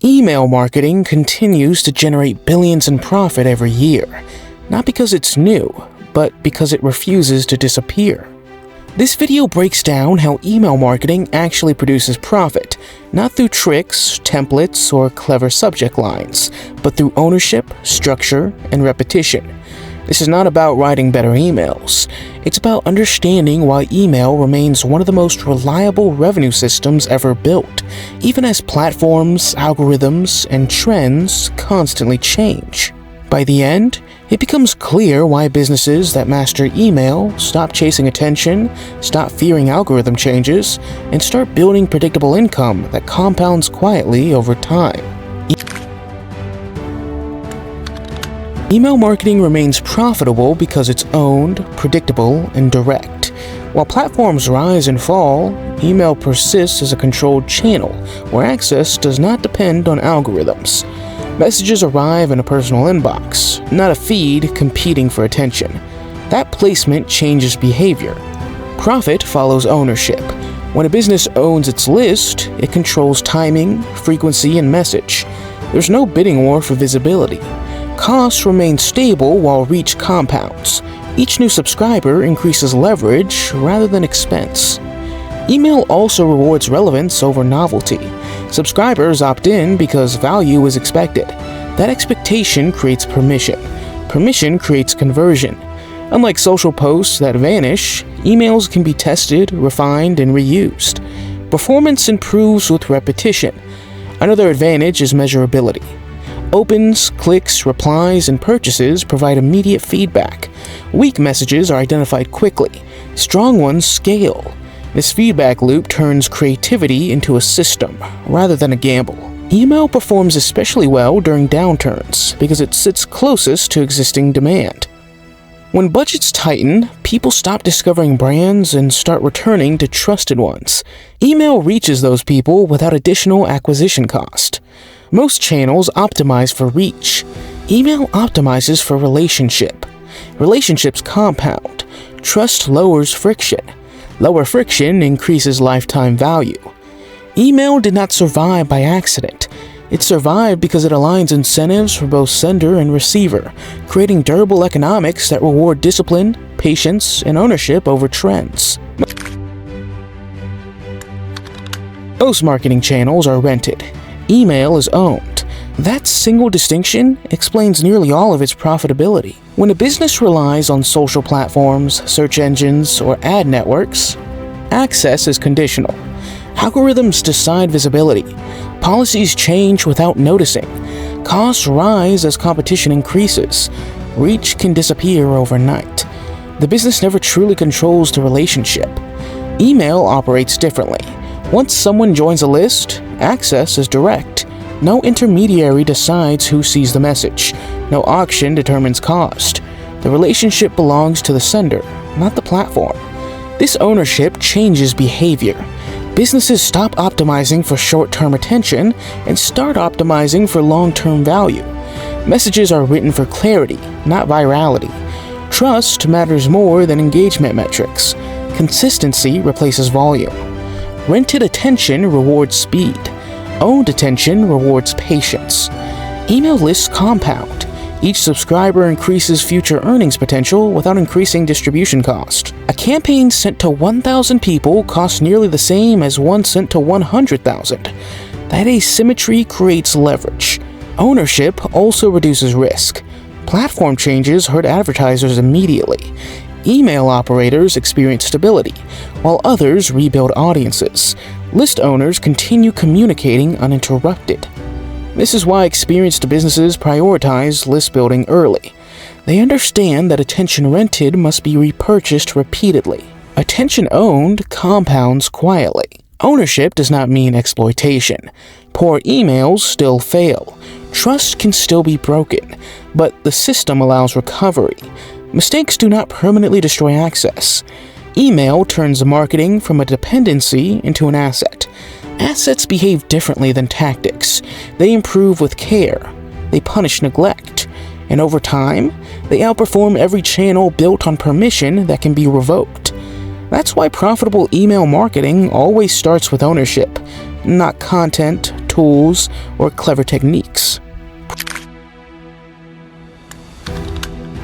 Email marketing continues to generate billions in profit every year, not because it's new, but because it refuses to disappear. This video breaks down how email marketing actually produces profit, not through tricks, templates, or clever subject lines, but through ownership, structure, and repetition. This is not about writing better emails. It's about understanding why email remains one of the most reliable revenue systems ever built, even as platforms, algorithms, and trends constantly change. By the end, it becomes clear why businesses that master email stop chasing attention, stop fearing algorithm changes, and start building predictable income that compounds quietly over time. Email marketing remains profitable because it's owned, predictable, and direct. While platforms rise and fall, email persists as a controlled channel where access does not depend on algorithms. Messages arrive in a personal inbox, not a feed competing for attention. That placement changes behavior. Profit follows ownership. When a business owns its list, it controls timing, frequency, and message. There's no bidding war for visibility. Costs remain stable while reach compounds. Each new subscriber increases leverage rather than expense. Email also rewards relevance over novelty. Subscribers opt in because value is expected. That expectation creates permission. Permission creates conversion. Unlike social posts that vanish, emails can be tested, refined, and reused. Performance improves with repetition. Another advantage is measurability. Opens, clicks, replies, and purchases provide immediate feedback. Weak messages are identified quickly. Strong ones scale. This feedback loop turns creativity into a system, rather than a gamble. Email performs especially well during downturns because it sits closest to existing demand. When budgets tighten, people stop discovering brands and start returning to trusted ones. Email reaches those people without additional acquisition cost. Most channels optimize for reach. Email optimizes for relationship. Relationships compound. Trust lowers friction. Lower friction increases lifetime value. Email did not survive by accident. It survived because it aligns incentives for both sender and receiver, creating durable economics that reward discipline, patience, and ownership over trends. Most marketing channels are rented. Email is owned. That single distinction explains nearly all of its profitability. When a business relies on social platforms, search engines, or ad networks, access is conditional. Algorithms decide visibility. Policies change without noticing. Costs rise as competition increases. Reach can disappear overnight. The business never truly controls the relationship. Email operates differently. Once someone joins a list, access is direct. No intermediary decides who sees the message. No auction determines cost. The relationship belongs to the sender, not the platform. This ownership changes behavior. Businesses stop optimizing for short-term attention and start optimizing for long-term value. Messages are written for clarity, not virality. Trust matters more than engagement metrics. Consistency replaces volume. Rented attention rewards speed. Owned attention rewards patience. Email lists compound. Each subscriber increases future earnings potential without increasing distribution cost. A campaign sent to 1,000 people costs nearly the same as one sent to 100,000. That asymmetry creates leverage. Ownership also reduces risk. Platform changes hurt advertisers immediately. Email operators experience stability, while others rebuild audiences. List owners continue communicating uninterrupted. This is why experienced businesses prioritize list building early. They understand that attention rented must be repurchased repeatedly. Attention owned compounds quietly. Ownership does not mean exploitation. Poor emails still fail. Trust can still be broken, but the system allows recovery. Mistakes do not permanently destroy access. Email turns marketing from a dependency into an asset. Assets behave differently than tactics. They improve with care. They punish neglect. And over time, they outperform every channel built on permission that can be revoked. That's why profitable email marketing always starts with ownership, not content, tools or clever techniques.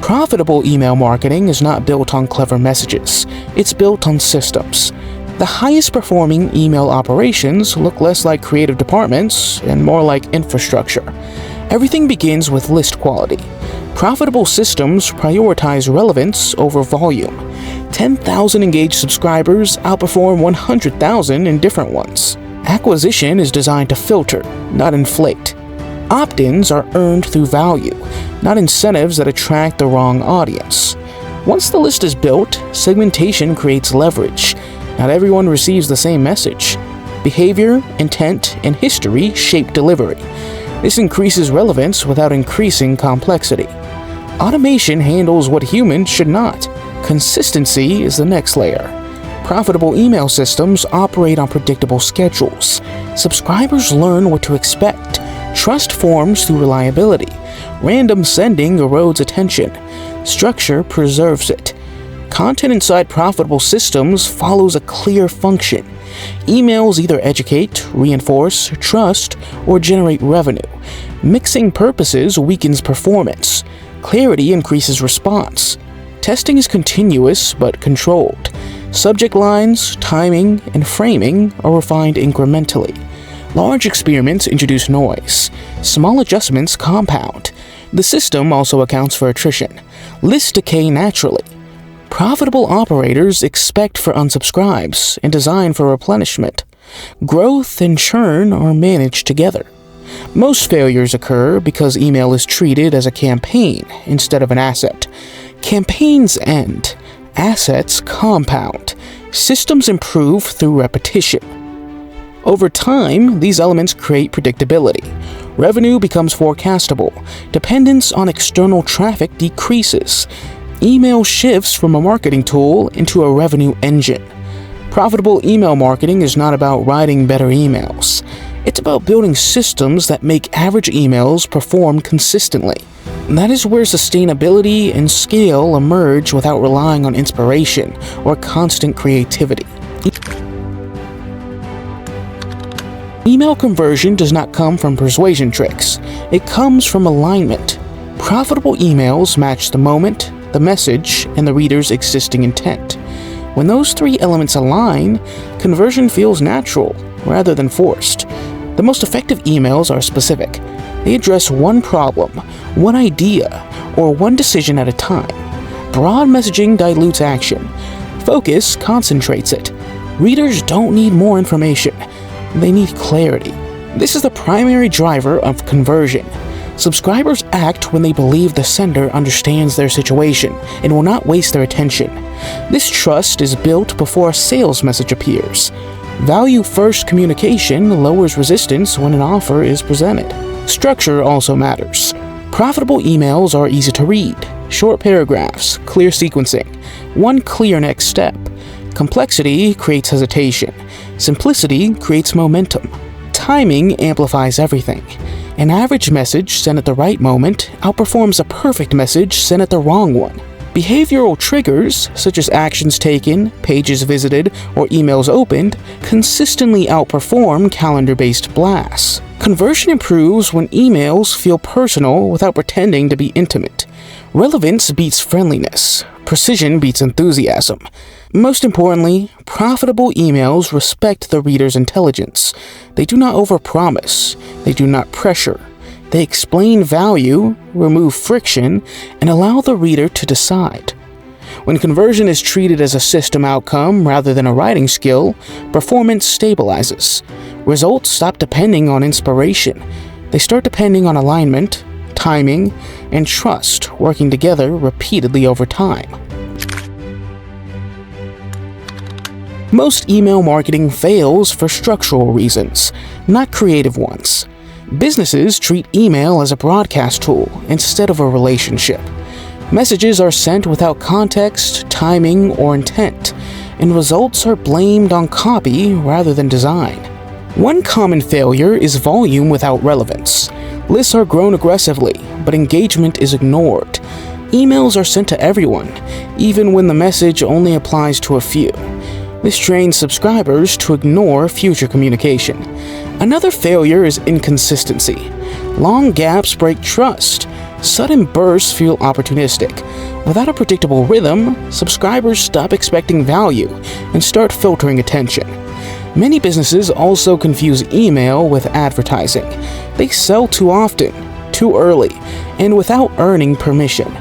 Profitable email marketing is not built on clever messages. It's built on systems. The highest performing email operations look less like creative departments and more like infrastructure. Everything begins with list quality. Profitable systems prioritize relevance over volume. 10,000 engaged subscribers outperform 100,000 indifferent ones. Acquisition is designed to filter, not inflate. Opt-ins are earned through value, not incentives that attract the wrong audience. Once the list is built, segmentation creates leverage. Not everyone receives the same message. Behavior, intent, and history shape delivery. This increases relevance without increasing complexity. Automation handles what humans should not. Consistency is the next layer. Profitable email systems operate on predictable schedules. Subscribers learn what to expect. Trust forms through reliability. Random sending erodes attention. Structure preserves it. Content inside profitable systems follows a clear function. Emails either educate, reinforce, trust, or generate revenue. Mixing purposes weakens performance. Clarity increases response. Testing is continuous but controlled. Subject lines, timing, and framing are refined incrementally. Large experiments introduce noise. Small adjustments compound. The system also accounts for attrition. Lists decay naturally. Profitable operators expect for unsubscribes and design for replenishment. Growth and churn are managed together. Most failures occur because email is treated as a campaign instead of an asset. Campaigns end. Assets compound. Systems improve through repetition. Over time, these elements create predictability. Revenue becomes forecastable. Dependence on external traffic decreases. Email shifts from a marketing tool into a revenue engine. Profitable email marketing is not about writing better emails. It's about building systems that make average emails perform consistently. That is where sustainability and scale emerge without relying on inspiration or constant creativity. Email conversion does not come from persuasion tricks. It comes from alignment. Profitable emails match the moment, the message, and the reader's existing intent. When those three elements align, conversion feels natural rather than forced. The most effective emails are specific. They address one problem, one idea, or one decision at a time. Broad messaging dilutes action. Focus concentrates it. Readers don't need more information. They need clarity. This is the primary driver of conversion. Subscribers act when they believe the sender understands their situation and will not waste their attention. This trust is built before a sales message appears. Value-first communication lowers resistance when an offer is presented. Structure also matters. Profitable emails are easy to read. Short paragraphs, clear sequencing, one clear next step. Complexity creates hesitation. Simplicity creates momentum. Timing amplifies everything. An average message sent at the right moment outperforms a perfect message sent at the wrong one. Behavioral triggers, such as actions taken, pages visited, or emails opened, consistently outperform calendar-based blasts. Conversion improves when emails feel personal without pretending to be intimate. Relevance beats friendliness. Precision beats enthusiasm. Most importantly, profitable emails respect the reader's intelligence. They do not overpromise. They do not pressure. They explain value, remove friction, and allow the reader to decide. When conversion is treated as a system outcome rather than a writing skill, performance stabilizes. Results stop depending on inspiration. They start depending on alignment, timing, and trust working together repeatedly over time. Most email marketing fails for structural reasons, not creative ones. Businesses treat email as a broadcast tool instead of a relationship. Messages are sent without context, timing, or intent, and results are blamed on copy rather than design. One common failure is volume without relevance. Lists are grown aggressively, but engagement is ignored. Emails are sent to everyone, even when the message only applies to a few. This trains subscribers to ignore future communication. Another failure is inconsistency. Long gaps break trust. Sudden bursts feel opportunistic. Without a predictable rhythm, subscribers stop expecting value and start filtering attention. Many businesses also confuse email with advertising. They sell too often, too early, and without earning permission.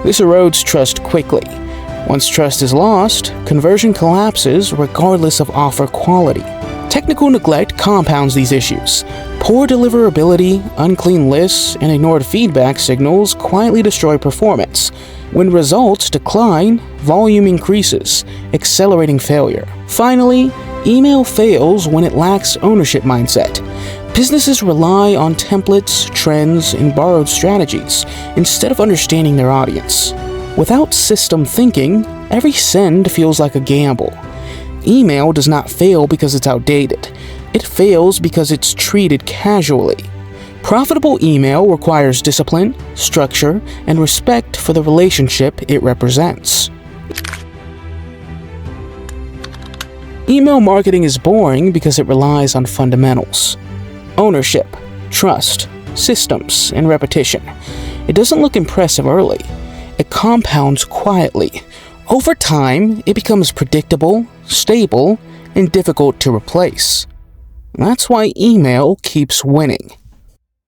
This erodes trust quickly. Once trust is lost, conversion collapses regardless of offer quality. Technical neglect compounds these issues. Poor deliverability, unclean lists, and ignored feedback signals quietly destroy performance. When results decline, volume increases, accelerating failure. Finally, email fails when it lacks ownership mindset. Businesses rely on templates, trends, and borrowed strategies instead of understanding their audience. Without system thinking, every send feels like a gamble. Email does not fail because it's outdated. It fails because it's treated casually. Profitable email requires discipline, structure, and respect for the relationship it represents. Email marketing is boring because it relies on fundamentals: ownership, trust, systems, and repetition. It doesn't look impressive early. It compounds quietly. Over time, it becomes predictable, stable, and difficult to replace. That's why email keeps winning.